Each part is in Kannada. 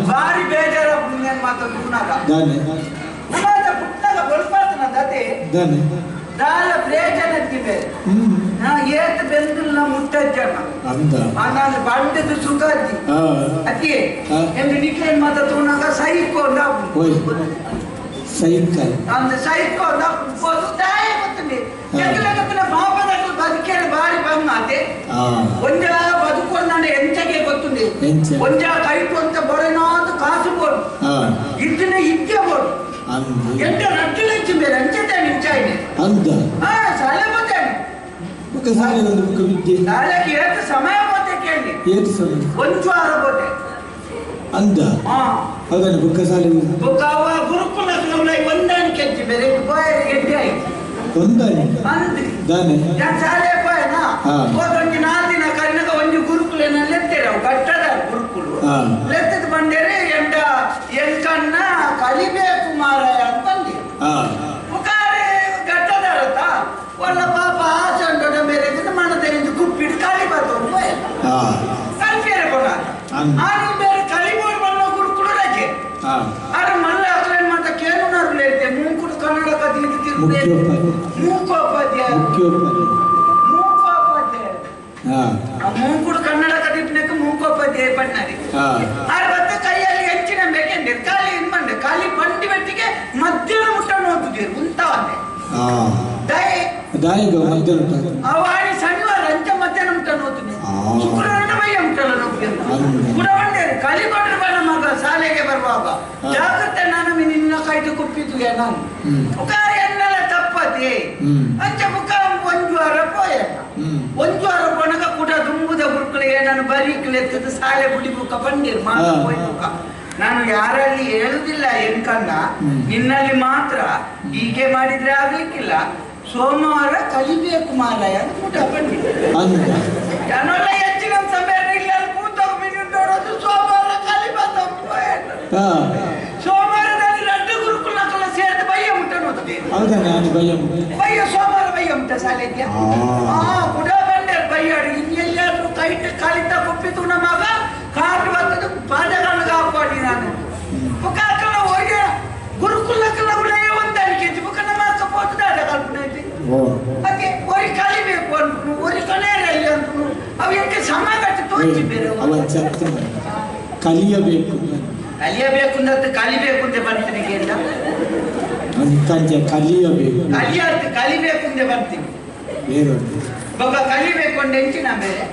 ಭಾರಿ ಬೇಜಾರ ಮಾತಾಡುವಾಗ ಪುಟ್ಟಗ ಬಲ್ಪಾತನದೇ ದಾಲ ಪ್ರೇಜನತ್ತಿವೆ ನಾ ಏತ ಬೆಂದುಲ್ಲ ಮುಟ್ಟಜ್ಜನ ನಾನು ಬಂಡದ ಸುಗಾದಿ ಅತಿ ಎಂದು ನಿಕ್ಲೇನ್ ಮಾತಾಡುವಾಗ ಸೈಕೋ ಸೈಕಲ್ ಅಂದ ಸೈಕೋ ತಾಯ ಗೊತ್ತಿದೆ ಕೆಲ ಬಾಪದಕ್ಕೆ ಬದುಕೇನೆ ಬಾರಿ ಬಂಗಾತೆ ಒಂಜ ಬದುಕೊಂಡೆ ಎಂಚಗೆ ಗೊತ್ತುಂಡೆ ಒಂಜ ಕೈಟು ಅಂತ ಬರೋನಾದ ಕಾಸು ಬೋಡು ಇದ್ದನ ಇದ್ದೆ ಬೋಡು ಎಂಟ ರಟ್ಟಿಲೆಚ್ಚು ಬೇರೆ ಅಂಚತೆ ನಿಂಚಾಯ್ನೆ ಅಂದ ಸಾಲ ಬೋತೇನೆ ಸಾಲಕ್ಕೆ ಏತು ಸಮಯ ಬೋತೆ ಕೇಳಿ ಒಂದು ವಾರ ಬೋತೆ ಅಂದ ಅದನ್ನು ಬುಕ್ಕ ಸಾಲ ಬುಕ್ಕ ಅವ ಗುರುಕುಲ ಒಂದಾಣಿಕೆ ಹೆಚ್ಚು ಬೇರೆ ಎಡ್ಡೆ ಆಯ್ತು ಶಾಲೆ ಪೋಯನಾ ಹೋದೊಂದು 4 ದಿನ ಕರ್ನಾಗ ಒಂದು ಗುರುಕುಲನ ಲೆತ್ತೇವೆ ಅವು ಕಟ್ಟದ ಗುರುಕುಲು ಲೆತ್ತದ ಬಂದೇರೆ ಎಂಕನ್ನ ಕಲಿಬೇಕು ಮಾರಾಯ ಅಂತ ಬಂದಿ ಮುಖಾರೆ ಗಟ್ಟದಾರತ ಒಳ್ಳ ಪಾಪ ಆಸಂಡೋಡ ಮೇಲೆ ಮನದಲ್ಲಿ ಕುಪ್ಪಿಟ್ಟು ಕಲಿ ಬರ್ತವ್ರು ಪೋಯ ಕಲ್ಪೇರೆ ಕೊಡ ಆಗ ಬೇರೆ ಕಲಿಬೋದು ಬಣ್ಣ ಗುರುಕುಲು ರಜೆ ಆದ್ರೆ ಮಲ್ಲ ಅಕ್ಲೇನ್ ಮಾತ ಕೇಳುನಾರು ಲೇತೆ ಮೂಕುಡು ಕನ್ನಡ ಕಥೆ ಮೂಕುಡು ಕನ್ನಡ ಕದಿಪ್ನಕ್ಕೆ ಮೂಕೋಪಾಧ್ಯಾಯ ಪಣ್ಣರಿ ಮತ್ತೆ ಕೈಯಲ್ಲಿ ಹೆಚ್ಚಿನ ಬೇಕೆಂದ್ರೆ ಖಾಲಿ ಏನ್ ಬಂದೆ ಖಾಲಿ ಬಂಡಿ ಬೆಟ್ಟಿಗೆ ಮಧ್ಯಾಹ್ನ ಮುಟ್ಟ ನೋಡ್ತಿದ್ದೀರಿ ಉಂಟವನ್ನೇ ಅವಾಣಿ ಶನಿವಾರ ಅಂಚ ಮಧ್ಯಾಹ್ನ ಮುಟ್ಟ ನೋಡ್ತೀನಿ ಶುಕ್ರವಾರ ಮೈಯ ಮುಟ್ಟಲ್ಲ ನೋಡ್ತೀನಿ ಕೂಡ ಬಂದೆ ಖಾಲಿ ಕೊಟ್ಟರೆ ಬೇಡ ಮಗ ಶಾಲೆಗೆ ಬರುವಾಗ ಜಾಗ್ರತೆ ನಾನು ನಿನ್ನ ಕೈದು ಕುಪ್ಪಿದ್ದು ನಾನು ಎಲ್ಲೆಲ್ಲ ತಪ್ಪತಿ ಅಂಚ ಬುಕ್ಕ ಒಂದು ವಾರ ಪೋಯ ಒಂದು ವಾರ ಪೊಣಗ ಕೂಡ ತುಂಬುದ ಗುರುಕಳಿಗೆ ನಾನು ಬರೀಕ್ಲೆತ್ತದ ಶಾಲೆ ಬುಡಿ ಬುಕ್ಕ ಬಂದಿರು ಬುಕ್ಕ ನಾನು ಯಾರಲ್ಲಿ ಹೇಳುದಿಲ್ಲ ಎನ್ಕಂದ ನಿನ್ನಲ್ಲಿ ಮಾತ್ರ ಹೀಗೆ ಮಾಡಿದ್ರೆ ಆಗ್ಲಿಕ್ಕಿಲ್ಲ ಸೋಮವಾರ ಕಲಿಬೇಕು ಮಾರಾಯ ಅಂತ ಕೂಟ ಬಂದಿದ್ದೆ ನಾನೆಲ್ಲ ಹೆಚ್ಚಿನ ಸಮಯ ಇಲ್ಲ ಕೂತ ನೋಡೋದು ಸೋಮವಾರ ಕಲಿಬಂದ ಸೋಮವಾರದಲ್ಲಿ 2 ಗುರುಕುಲಕ್ಕೆಲ್ಲ ಸೇರಿದ ಬಯ್ಯ ಮುಟ್ಟ ನೋಡ್ತೀನಿ ಬಯ್ಯ ಸೋಮವಾರ ಬಯ್ಯ ಮುಟ್ಟ ಶಾಲೆಗೆ ಕೂಡ ಬಂದೆ ಬಯ್ಯಾಡು ಇನ್ನೆಲ್ಲಾದ್ರೂ ಕೈಟ್ ಕಲಿತ ಕೊಪ್ಪಿತು ನಮಗ ಕಾಟು ಬರ್ತದ ಪಾದಗಳಿಗೆ ಹಾಕೋಡಿ ನಾನು ಮುಖಾಕಲ್ಲ ಹೋಗಿ ಗುರುಕುಲಕ್ಕೆಲ್ಲ ಉಳಿಯ ಹೊಂದಾಣಿಕೆ ಬುಕ್ಕ ನಮ್ಮ ಹಾಕಬಹುದು ಅದ ಕಲ್ಪನೆ ಐತಿ ಹಾಗೆ ಒರಿ ಕಲಿಬೇಕು ಅಂತು ಒರಿ ಕಲಿಯರಲ್ಲಿ ಅಂತು ಅವು ಎಂಕೆ ಸಮ ಕಟ್ಟಿ ತೋರಿಸಿ ಬೇರೆ ಕಲಿಯಬೇಕು ಕಲಿಯಬೇಕು ಅಂತ ಕಲಿಬೇಕು ಅಂತ ಬರ್ತೀನಿ ಅಂತ ಕಲಿಯಬೇಕು ಕಲಿಬೇಕು ಅಂತ ಬರ್ತೀನಿ ಬಾಬ ಕಲಿಬೇಕು ಅಂತ ಹೆಂಚಿನ ಬೇರೆ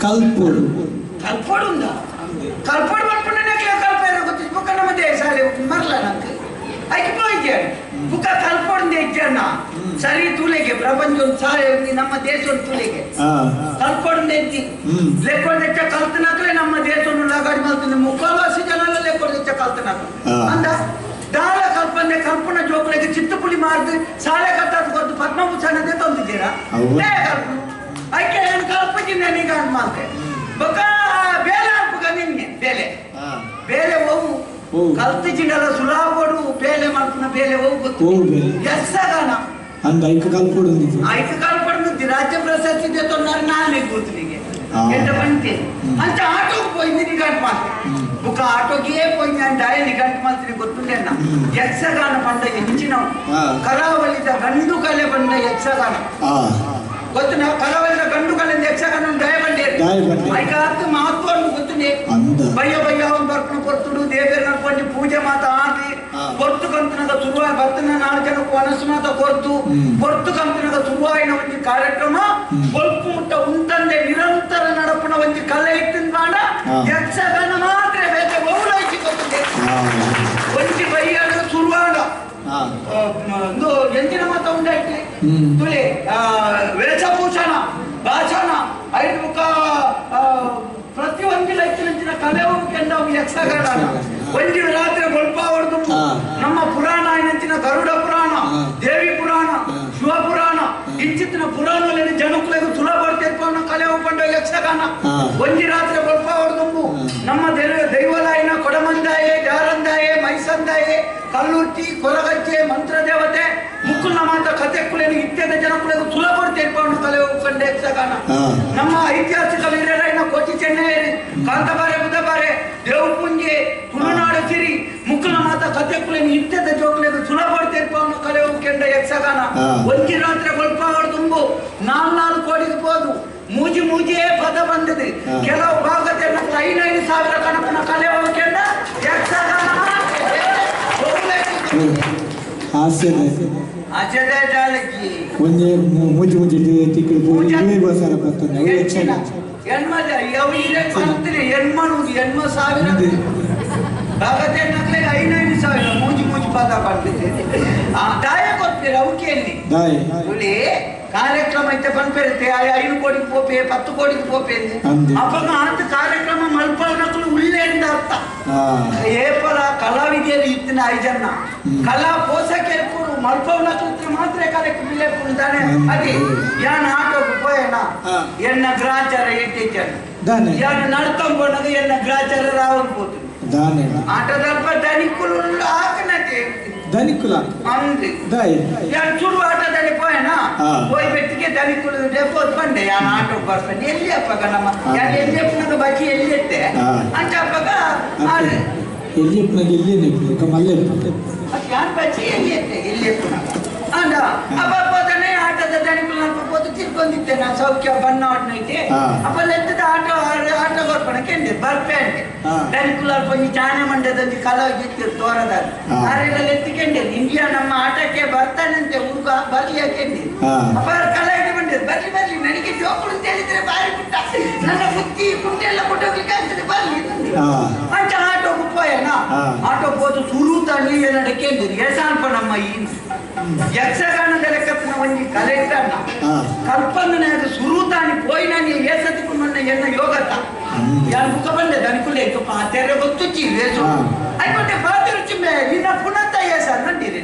ಕಲ್ಪೋಡು ಕಲ್ಪೋಡು ಕಲ್ಪೋಡು ಮಾಡ್ಕೊಂಡೆ ಕಲ್ಪ ಗೊತ್ತಿತ್ತು ಬುಕ್ಕ ನಮ್ಮ ದೇಶ ಮರಲ ನಂಗೆ ಆಯ್ಕೆ ಹೋಯ್ತು ಬುಕ್ಕ ಕಲ್ಪೋಡು ಹೆಚ್ಚಣ್ಣ ಸರಿ ತೂಲೆಗೆ ಪ್ರಪಂಚ ಸಾರಿ ನಮ್ಮ ದೇಶ ತೂಲೆಗೆ ಕಲ್ಪೋಡು ಹೆಚ್ಚಿ ಲೆಕ್ಕೊಂಡು ಹೆಚ್ಚ ಕಲ್ತನಾಕ್ಲೆ ನಮ್ಮ ದೇಶವನ್ನು ಲಗಾಡಿ ಮಾಡ್ತೀನಿ ಮುಖವಾಸಿ ಜನ ಲೆಕ್ಕೊಂಡು ಹೆಚ್ಚ ಕಲ್ತನಾಕ ಅಂದ ದಾಳ ಕಲ್ಪನೆ ಕಲ್ಪನಾ ಜೋಕುಳಿಗೆ ಚಿತ್ತಪುಳಿ ಮಾಡಿದ್ರೆ ಶಾಲೆ ಕಟ್ಟೋದು ಗೊತ್ತು ಪದ್ಮಭೂಷಣದೇ ತಂದಿದ್ದೀರಾ ಆಯ್ಕೆ ಏನು ಕಲ್ಪಕ್ಕಿಂತ ನೀಗ ಮಾಡ್ತೆ ಬೊಕ್ಕ ಬೇಲೆ ಹಾಕುಗ ನಿನ್ಗೆ ಬೇಲೆ ಹೋಗು ಕಲ್ತಿಜಿನೆಲ್ಲ ಸುಲಾಭಡು ಬೇಲೆ ಮಾಡ್ತಾನ ಬೇಲೆ ಹೋಗು ಯಕ್ಷಗಾನ ಅಂದ ಐಕ ಕಲ್ಪಡು ರಾಜ್ಯ ಪ್ರಶಸ್ತಿ ತೊಂದರೆ ನಾನೇ ಕೂತನಿಗೆ ಎಂತ ಬಂತೆ ಅಂತ ಆಟೋಗೆ ಹೋಯ್ತು ನಿಗಂಟು ಮಾಡ್ತೆ ಬುಕ್ಕ ಆಟೋಗೆ ಹೋಯ್ತು ಅಂತ ನಿಗಂಟು ಮಾಡ್ತೀನಿ ಗೊತ್ತುಂಡೆ ಯಕ್ಷಗಾನ ಬಂದ ಹೆಚ್ಚಿನವು ಕರಾವಳಿದ ಗಂಡು ಕಲೆ ಬಂದ ಯಕ್ಷಗಾನ ಗೊತ್ತು ನಾವು ಕರಾವಳಿದ ಗಂಡು ಕಲೆಯಿಂದ ಯಕ್ಷಗಾನ ದಯ ಬಂಡೆ ಐಕಾರ್ಥ ಮಹತ್ವ ಗೊತ್ತುಂಡೆ ಬಯ್ಯ ಅವನು ಬರ್ಕೊಂಡು ಕೊರ್ತುಡು ದೇವರ ನಡ್ಕೊಂಡು ಪೂಜೆ ಮಾತ ಆಗಿ ಕೊರ್ತು ಕಂತನಾಗ ಶುರುವಾಗಿ ಬರ್ತನ 4 ಜನಕ್ಕೆ ಒನಸು ಮಾತ ಕೊರ್ತು ಕಂತನಾಗ ಶುರುವಾಯಿನ ಒಂದು ಕಾರ್ಯಕ್ರಮ ಸ್ವಲ್ಪ ಮುಟ್ಟ ಉಂಟಂದೆ ನಿರಂತರ ನಡಪನ ಒಂದು ಕಲೆ ಇಟ್ಟಿನ ಬಾಡ ಯಕ್ಷಗಾನ ಮಾತ್ರ ಬೇಕೆ ಬಹುಳೈಸಿ ಗೊತ್ತಿದೆ ಒಂದು ಬೈಯಾಗ ಶುರುವಾದ ಒಂದು ಎಂಜಿನ ಮಾತ ಉಂಟಾಯ್ತು ತುಳಿ ವೇಷಭೂಷಣ ಭಾಷಣ ಐದು ಮುಖ ಪ್ರತಿಯೊಂದಿನ ಯಕ್ಷಗಾನ ಒಂಜಿ ರಾತ್ರಿ ಬಲ್ಪಾವರ್ದು ನಮ್ಮ ಪುರಾಣ ಏನಂಚಿನ ಗರುಡ ಪುರಾಣ, ದೇವಿ ಪುರಾಣ, ಶಿವ ಪುರಾಣ ಇಂಚಿತ್ತಿನ ಪುರಾಣದಲ್ಲಿ ಜನಕ್ಕಳಿಗೆ ಸುಲಭ ಕಲೆ ಒಪ್ಪಂಡ ಯಕ್ಷಗಾನ ಒಂಜಿ ರಾತ್ರಿ ಬಲ್ಪಾವರ್ದು ನಮ್ಮ ದೈವಲಾಯಿನ ಕೊಡಮಂದಾಯೆ, ಜಾರಂದಾಯೆ, ಮೈಸಂದಾಯೆ, ಕಲ್ಲುರ್ತಿ, ಕೊರಗಜ್ಜೆ, ಮಂತ್ರ ದೇವತೆ ಮುಕ್ಕುನ ಮಾತ ಕತೆ ಕುಲೇನು ಇತ್ಯಾದಿ ಜನಕ್ಕಳಿಗೆ ಸುಲಭ ಕಲೆ ಒಪ್ಪಂಡ ಯಕ್ಷಗಾನ ನಮ್ಮ ಐತಿಹಾಸಿಕ ವೀರರಾಯನ ಕೋಟಿ ಚೆನ್ನೈರಿ, ಕಾಂತಬಾರೆ, ಬುಧಬಾರೆ, ದೇವಪುಂಜೆ, ತುಳುನಾಡು ಸಿರಿ ಮುಕ್ಕುನ ಮಾತ ಕತೆ ಕುಲೇನು ಇತ್ಯಾದಿ ಜೋಕ್ಲೆಗೆ ಸುಲಭ ಕಲೆ ಒಪ್ಪಂಡ ಯಕ್ಷಗಾನ ಒಂಜಿ ರಾತ್ರಿ ಬಲ್ಪಾವರ್ದು 4 ಕೋಟಿಗೆ ಹೋದು ಮೂಜಿ ಮೂಜಿಯೇ ಪದ ಬಂದಿದೆ. ಕೆಲವು ಭಾಗದಲ್ಲಿ 5,000 ಕಣಕನ ಕಲೆ ಹೋಗ್ಕೊಂಡ ಯಕ್ಷಗಾನ ಹೆಣ್ಮ ಸಾವಿರ ಭಾಗತೆ 5,000 ಮೂಜಿ ಮೂಜಿ ಪದ ಬಂದಿದೆ. ದಾಯ ಕೊಡ್ತೀರ ಅವಕೆಯಲ್ಲಿ ಕಾರ್ಯಕ್ರಮ ಐತೆ ಬಂದ್ಬಿರುತ್ತೆ 5 ಕೋಟಿಗೆ ಪೋಪೆ 10 ಕೋಟಿಗೆ ಪೋಪೆ ಅವಾಗ ಅಂತ ಕಾರ್ಯಕ್ರಮ ಮಲ್ಪನಕ್ಕೂ ಉಳ್ಳೆ ಅಂತ ಅರ್ಥ ಏಪಲ ಕಲಾವಿದೆಯಲ್ಲಿ ಇತ್ತಿನ 5 ಜನ ಕಲಾ ಪೋಷಕರು ಮಲ್ಪನಕ್ಕೂ ಮಾತ್ರ ಕಾರ್ಯಕ್ರಮ ಇಲ್ಲೇ ಅದೇ ಯಾನ ಆಟೋಕ್ಕೆ ಪೋಯನ ಎನ್ನ ಗ್ರಾಚಾರ ಇಟ್ಟಿದ್ದಾನೆ ಯಾನ ನಡ್ಕೊಂಬೋನಾಗ ಎನ್ನ ಗ್ರಾಚಾರ ರಾವನ್ ಪೋತು ಆಟದಲ್ಪ ದನಿಕುಲು ಹಾಕನತೆ ಧನಿಕುಲ ಚುರು ಆಟದಲ್ಲಿ ಪೋಯನ ಹೋಯ್ ಬೆಟ್ಟಿಗೆ ಧನಿಕುಲು ಡೆಪೋತ್ ಬಂದೆ ಯಾನ ಆಟೋಗೆ ಬರ್ತಾನೆ ಎಲ್ಲಿ ಅಪ್ಪಗ ನಮ್ಮ ಎಲ್ಲಿ ಅಪ್ಪನಾಗ ಬಾಕಿ ಎಲ್ಲಿ ಎತ್ತೆ ಅಂತ ಅಪ್ಪಗ ಎಲ್ಲಿ ಎಲ್ಲಿ ಮಲ್ಲೆ ಯಾನ್ ಬಾಚಿ ಎಲ್ಲಿ ಎತ್ತೆ ಎಲ್ಲಿ ಅಪ್ಪನಾಗ ಅಂದ ಅಪ್ಪನೇ ಆಟದ ದನಿಕುಲು ಅನ್ಕೋದು ತಿರ್ಕೊಂಡಿದ್ದೆ ನಾ ಸೌಖ್ಯ ಬಣ್ಣ ಐತೆ ಅಪ್ಪ ಲೆತ್ತದ ಆಟ ಬರ್ಪಣಕ್ಕೆ ಬರ್ಪೆ ಅಂತೆ ದನಿಕುಲ ಕೊಂಚ ಚಾನೆ ಮಂಡ್ಯದಲ್ಲಿ ಕಲಾವಿದ ತೋರದ ಆರೆಲ್ಲ ಎತ್ತಿಕೊಂಡೆ ಇಂಡಿಯಾ ನಮ್ಮ ಆಟಕ್ಕೆ ಬರ್ತಾನಂತೆ ಹುಡುಗ ಬರ್ಲಿ ಹಾಕೊಂಡೆ ಅಪ್ಪ ಕಲಾವಿದ ಬಂದಿದ್ದು ಬರ್ಲಿ ಬರ್ಲಿ ನನಗೆ ಜೋಕುಳು ಅಂತ ಹೇಳಿದ್ರೆ ಬಾರಿ ಪುಟ್ಟ ನನ್ನ ಬುದ್ಧಿ ಪುಟ್ಟ ಎಲ್ಲ ಕೊಟ್ಟೋಗ್ಲಿಕ್ಕೆ ಆಗ್ತದೆ ಬರ್ಲಿ ಅಂತ ಆಟೋಗೆ ಪೋಯನ ಆಟೋಗೆ ಹೋದು ಸುರುತ ನೀವೇ ನಡಕೇಂದಿರಿ ಎಸಾಲ್ಪ ನಮ್ಮ ಈ ಯಕ್ಷಗಾನದ ಲೆಕ್ಕತ್ತಿನ ಒಂಜಿ ಕಲೆ ಇಟ್ಟಣ್ಣ ಕಲ್ಪನೆ ಅದು ಸುರುತಾನಿ ಪೋಯಿನ ನೀವು ಏಸತಿಗೂ ನನ್ನ ಎನ್ನ ಯೋಗತ ಯಾರು ಮುಖ ಬಂದೆ ದನಿಕುಲೆ ಪಾತೆರೆ ಗೊತ್ತು ಚೀವೇಸು ಅಯ್ಕೊಂಡೆ ಪಾತೆರು ಚಿಮ್ಮೆ ನಿನ್ನ ಪುನಃ ಏಸ ನಂದಿರಿ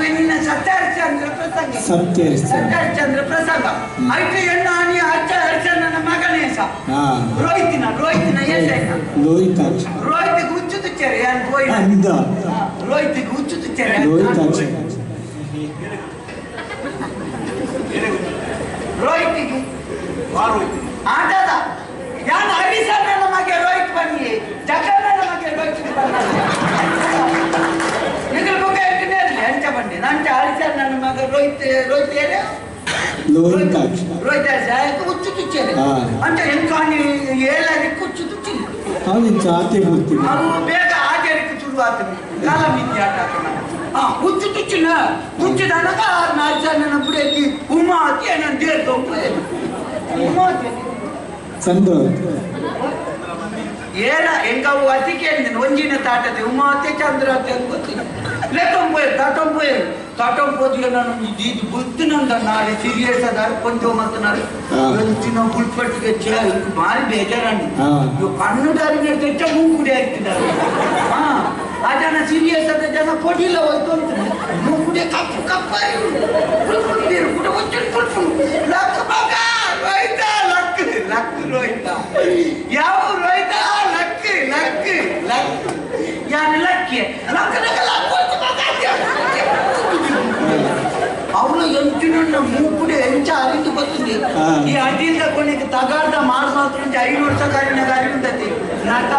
ನಿನ್ನ ಸತ್ಯಹರಿಶ್ಚಂದ್ರ ಪ್ರಸಂಗ ಸತ್ಯಹರಿಶ್ಚಂದ್ರ ಪ್ರಸಂಗ ಐತೆ ಎಣ್ಣ ಆನಿ ಅರ್ಚ ಹರಿಶ್ಚಂದ್ರನ ಮಗನೇಸ ರೋಹಿತಿನ ಏಸ ರೋಹಿತಿಗೆ ಹುಚ್ಚು ತುಚ್ಚರೆ ರೋಹಿತಿಗೆ ಹುಚ್ಚು ತುಚ್ಚರೆ ರೋಹಿತಿಗೆ ಆಟದ ಯಾನು ಹರಿಸನ್ನ ಮಗೆ ರೋಹಿತ್ ಬನ್ನಿ ಜಗನ್ನ ಮಗೆ ರೋಹಿತ್ ನಿಗಲ್ ಬಗ್ಗೆ ಎಂಚ ಬನ್ನಿ ನಂಚ ಹರಿಸನ್ ನನ್ನ ಮಗ ರೋಹಿತ್ ಏನೇ ರೋಹಿತ್ ಹುಚ್ಚು ತುಚ್ಚೇನೆ ಅಂತ ಎಂಕಾನಿ ಏಳಾಗಿ ಹುಚ್ಚು ತುಚ್ಚಿಲ್ಲ ಅವು ಬೇಗ ಆಚರಿಕೆ ಶುರು ಆಗ್ತದೆ ಕಾಲ ಮಿಂದಿ ಆಟ ಹುಚ್ಚು ತುಚ್ಚಿನ ತುಚ್ಚಿದನಗ ನಾಲ್ಕು ಬುಡೇತಿ ಉಮಾತಿ ನನ್ನ ದೇರ್ ಉಮಾತಿ ಚಂದ್ರ ಏನ ಎಂಕವು ಅತಿ ಕೇಳಿದ್ದೇನೆ ಒಂಜಿನ ತಾಟತೆ ಉಮಾತೆ ಚಂದ್ರ ಅಂತ ಗೊತ್ತಿಲ್ಲ ಲೆಕ್ಕಂಬೋಯ್ ತಾಟಂಬೋದಿಗೆ ನಾನು ಇದು ಬುದ್ಧಿನಂದ ನಾಳೆ ಸೀರಿಯಸ್ ಅದಾರ ಕೊಂಚ ಮಾತನಾಡಿ ಒಂಚಿನ ಬುಲ್ಪಟ್ಟಿಗೆ ಭಾರಿ ಬೇಜಾರಾಣಿ ಇವು ಕಣ್ಣುದಾರಿಗೆ ತೆಚ್ಚ ಮೂಗುಡಿ ಆಗ್ತಿದ್ದಾರೆ ಆ ಜನ ಸೀರಿಯಸ್ ಆದ ಜನ ಕೊಡಿಲ್ಲ ಹೋಯ್ತು ಅಂತ ಮೂಗುಡಿ ಕಪ್ಪು ಕಪ್ಪಾರಿ ಲಕ್ ಮಗ ರೋಹಿತ ಲಕ್ ರೋಹಿತ ಯಾವ ರೋಹಿತ ಲಕ್ ಲಕ್ ಲಕ್ ಯಾನ ಲಕ್ಕಿ ಲಕ್ಕದಾಗ ಅವನು ಎಂಚಿನ ಮೂಗುಡಿ ಎಂಚ ಅರಿತು ಬರ್ತದೆ ಈ ಅಡಿಯಿಂದ ಕೊನೆಗೆ ತಗಾದ ಮಾರು ಮಾತ್ರ 5 ವರ್ಷ ಕಾರಿನಾಗ ಅರಿಯುಂತತಿ ನಟ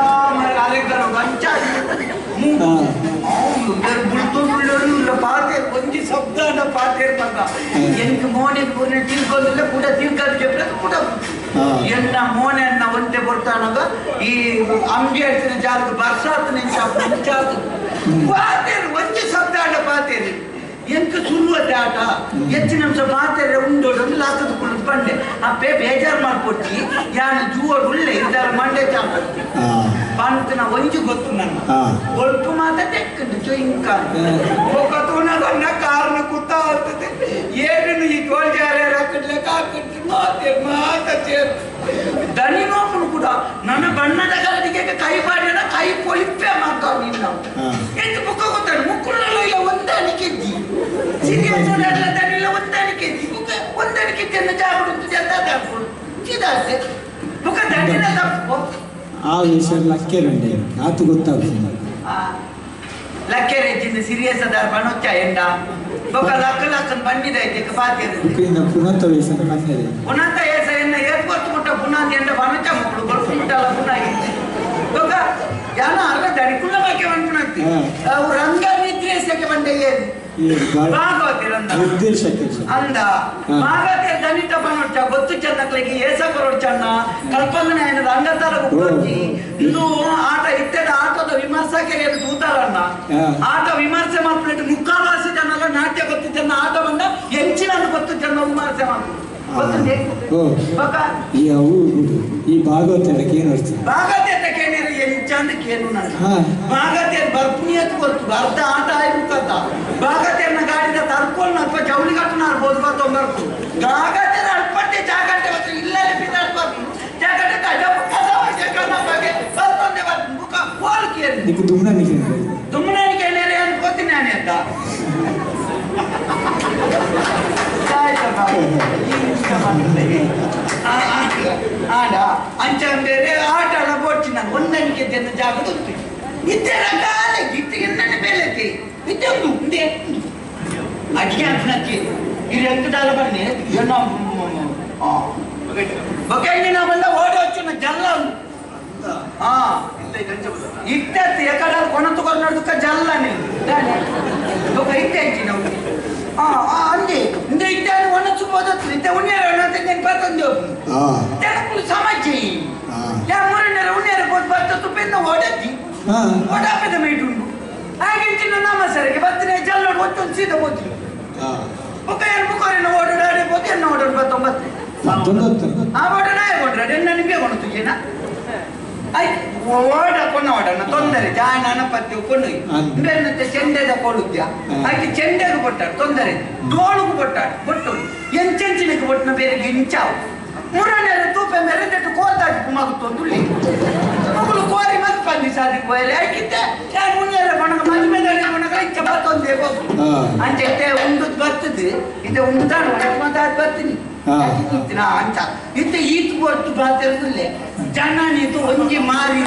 ಅಲೆಗರು ಗಂಚ ಬುಳ್ತೊಂಡು ಪಾತೆ ಒಂಜಿ ಶಬ್ದ ಪಾತೆ ಮಗ ಎಂಕ್ ಮೋನೆ ಪೂರ್ಣ ತಿಳ್ಕೊಂಡಿಲ್ಲ ಕೂಡ ತಿಳ್ಕೊಂಡು చెప్పలేదు ಕೂಡ ಎನ್ನ ಮೋನೆ ಅನ್ನ ಒಂತೆ ಬರ್ತಾನಾಗ ಈ ಅಂಗಿ ಹೇಳ್ತಿನ ಜಾಗ ಬರ್ಸಾತ್ ನಿಂಚಾತು ಪಾತೇರು ಒಂಜಿ ಶಬ್ದ ಪಾತೇರಿ ಎಂಕ ಸುರುವತ್ತೆ ಆಟ ಹೆಚ್ಚಿನ ಅಂಶ ಮಾತೆರೆ ಉಂಡೋಡು ಲಾಕದ ಕುಳಿತು ಬಂಡೆ ಅಪ್ಪೆ ಬೇಜಾರು ಮಾಡ್ಕೊಟ್ಟಿ ಯಾನು ಜೂವಡು ಉಳ್ಳೆ ಇದ್ದಾರೆ ಮಂಡೆ ಚಾಪತ್ತಿ ಪಂತನ ಒಂಜಿ ಗೊತ್ತು ನನ್ನ ಒಟ್ಟು ಮಾತ ತೆಕ್ಕಂಡು ಚೊಯ್ಕ ఒక ತೂನದನ್ನ ಕಾರಣ ಕುತ್ತ ಆಗ್ತದೆ ಏನು ಈ ತೋಳ್ಜಾರೆ ಹಾಕಿಡ್ಲಿಕ್ಕ ಹಾಕಿಟ್ಟು ಮಾತ ಚೇರು ದನಿ ನೋಪನು ಕೂಡ ನನ್ನ ಬಣ್ಣದ ಗರಡಿಗೆ ಕೈ ಮಾಡಿದ ಕೈ ಪೊಲಿಪೆ ಮಾಡ್ತಾವ ನಿನ್ನ ಎಂದು ಬುಕ್ಕ ಗೊತ್ತಾడు ಮುಕ್ಕುಳಲ್ಲ ಇಲ್ಲ ಒಂದಾಣಿಕೆದ್ದಿ ಸಿರಿಯಲ್ಲ ದನಿಲ್ಲ ಒಂದಾಣಿಕೆದ್ದಿ ಬುಕ್ಕ ಒಂದಾಣಿಕೆದ್ದಿಯನ್ನು ಜಾಗೃತಿ ಜಲ್ದ ಚಿದಾಸೆ ಬುಕ್ಕ ದಂಡಿನ ತಪ್ಪು ಆ ವಿಷಯ ಲಕ್ಕೇರುಂಡೆ ಆತು ಗೊತ್ತಾಗ್ತದೆ ಲಕ್ಕೇರೆಜ್ಜಿಂದ ಸಿರಿಯಸ್ ಅದಾರ ಬಣೊಚ್ಚ ಎಂಡ ಬೊಕ್ಕ ಲಕ್ಕನ್ ಬಂದಿದೈತೆ ಬಾತಿಯರು ಪುನಂತ ವಯಸ್ಸ ಕನ್ನಡ ಪುನಂತ ಏಸ ಎನ್ನ ಏರ್ಪೋರ್ಟ್ ಮುಟ್ಟ ಪುನಾಂದಿ ಎಂಡ ಬಣೊಚ್ಚ ಮಕ್ಕಳು ಗೊತ್ತು ಮುಟ್ಟಲ್ಲ ಪುನಾಗಿದ್ದೆ ಬೊಕ್ಕ ಯಾನ ಅರ್ಧ ದಡಿಕುಳ್ಳ ಬಗ್ಗೆ ಬಂದ್ಬಿಡತ್ತಿ ಅವು ರಂಗ ನಿದ್ರೇಸಕ್ಕೆ ಬಂದೆ ಏನು ಭಾಗವತಿರ ಅಂದ ಭಾಗವತಿಯ ದನಿತ ಬಣೊಚ್ಚ ಗೊತ್ತು ಚೆನ್ನಕ್ಲಿಗೆ ಏಸ ಬರೋಡ್ಚಣ್ಣ ಕಲ್ಪನೆ ರಂಗತಾರ ಉಪಯೋಗಿ ಇನ್ನು ಆಟ ಇತ್ತದ ಆಟದ ವಿಮರ್ಶಕರಿಗೆ ತೂತಾರಣ್ಣ ಆಟ ವಿಮರ್ಶೆ ಮಾಡ್ಬಿಟ್ಟು ಮುಕ್ಕಾವಾಸಿ ಜನಲ್ಲ ನಾಟ್ಯ ಗೊತ್ತು ಚೆನ್ನ ಆಟ ಬಂದ ಹೆಂಚಿನ ಗೊತ್ತು ಚೆನ್ನ ವಿಮರ್ಶೆ ಮಾಡ್ಬಿಟ್ಟು ಈ ಭಾಗವತಕ್ಕೆ ಏನು ಅರ್ಥ ಭಾಗವತಕ್ಕೆ ಏನಿರ ಎಂಚಂದಕ್ಕೇನು ನನ್ನ ಭಾಗವತ ಬರ್ಪುನಿಯತ್ ಗೊತ್ತು ಅರ್ಧ ಆಟ ಆಯ್ಬೇಕಂತ ಭಾಗವತನ ಗಾಡಿದ ತರ್ಕೊಂಡು ಅಥವಾ ಜವಳಿ ಕಟ್ಟನ ಆಡ್ಬೋದು ಬರ್ತೊಂಬರ್ತು ಭಾಗವತರ ಅಲ್ಪಟ್ಟೆ ಜಾಗಟ್ಟೆ ಮತ್ತು ಇಲ್ಲೇ ಬಿದ್ದಾಡ್ಬಾರ್ದು ಜಾಗಟ್ಟೆ ಬಗ್ಗೆ ಬರ್ತೊಂದೆ ಮುಖ ಹೋಲ್ಕೆ ದುಮ್ಮನಿಗೆ ಏನೇನು ಅನ್ಕೋತೀನಿ ನಾನೇ ಅಂತ ಆಡ ಅಂಚಂದ್ರೆ ಆಟ ಬೋಡ್ಚಿ ನಾನು ಒಂದನಿಗೆ ಜನ ಜಾಗ ಗೊತ್ತು ಇದ್ದೆ ರಂಗಾಲ ಗಿತ್ತು ಎನ್ನ ಬೇಲಕ್ಕೆ ಇದ್ದೊಂದು ಮುಂದೆ ಅಡಿಗೆ ಅಂಚನಕ್ಕೆ ಇದು ಎಂಟು ಬನ್ನಿ ಏನೋ ಬೊಕೆಂಡಿ ನಾವೆಲ್ಲ ಓಡಿ వచ్చున్న జల్లను ఇట్టెత్తి ఎక్కడ కొనతుకొన్నడుక జల్లని ఒక ఇట్టేంచి నవ్వు అంది ఇంత ఇట్టాను వనచ్చిపోతుంది ఇంత ఉన్నేరంటే నేను పడుతుంది తెలపులు సమాజి మూడున్నర ఉన్నేర బత్తు పెద్ద ఓడద్ది ఓడా పెద్ద మీటుండు ಆಗಿಂಚಿನ ನಮ್ಮ ಸರಿಗೆ ಬತ್ತಿನ ಜಲ್ಲೋಡು ಒಟ್ಟು ಸೀದ ಹೋಗ್ತೀನಿ ఒక ఎనుకోరిన ఓడు ఆడిపోతే ఎన్న ఓడు 19 ఆ ఓడు నాయ ఓడు ఎన్న నింబే కొనుతుజేనా ಐ ಓಡ ಕೊನ್ನೋಡನ ತೊಂದರೆ ಜಾನನ ಪತ್ತಿ ಕೊಂಡು ಇಂದೆನ್ನತೆ ಚೆಂಡೆದ ಕೊಡುದ್ಯ ಐತಿ ಚೆಂಡೆಗೆ ಕೊಟ್ಟಾಡು ತೊಂದರೆ ಡೋಳುಗೆ ಕೊಟ್ಟಾಡು ಕೊಟ್ಟು ಎಂಚೆಂಚಿನಕ್ಕೆ ಕೊಟ್ಟನ ಬೇರೆ ಗಿಂಚಾವು ಮೂರನೇದು ತೂಪೆ ಮೇಲೆ ದಟ್ಟು ಕೋಲ್ದಾಡಿ ಮಗುತ್ತೊಂದುಳ್ಳಿ ಮಗಳು ಕೋರಿ ಮತ್ತೆ ಪಂದಿ ಸಾದಿ ಹೋಯಲೆ ಐಕಿದ್ದೆ ಯಾರು ಮುನ್ನೇರ ಕೊಣಗ ಮದುವೆದಲ್ಲಿ ಕೊಣಗ ಇಚ್ಛೆ ಬರ್ತೊಂದೇ ಹೋಗು ಅಂಚೆ ಉಂಡು ಬರ್ತದೆ ಇದು ಉಂಡುದಾಡು ಮಾತಾಡಿ ಬರ್ತೀನಿ ಅಂಚ ಇತ್ತೆ ಈತ್ ಕೊಟ್ಟು ಬಾತಿರದಿಲ್ಲ ಜನ ನೀತು ಒಂಜಿ ಮಾರಿ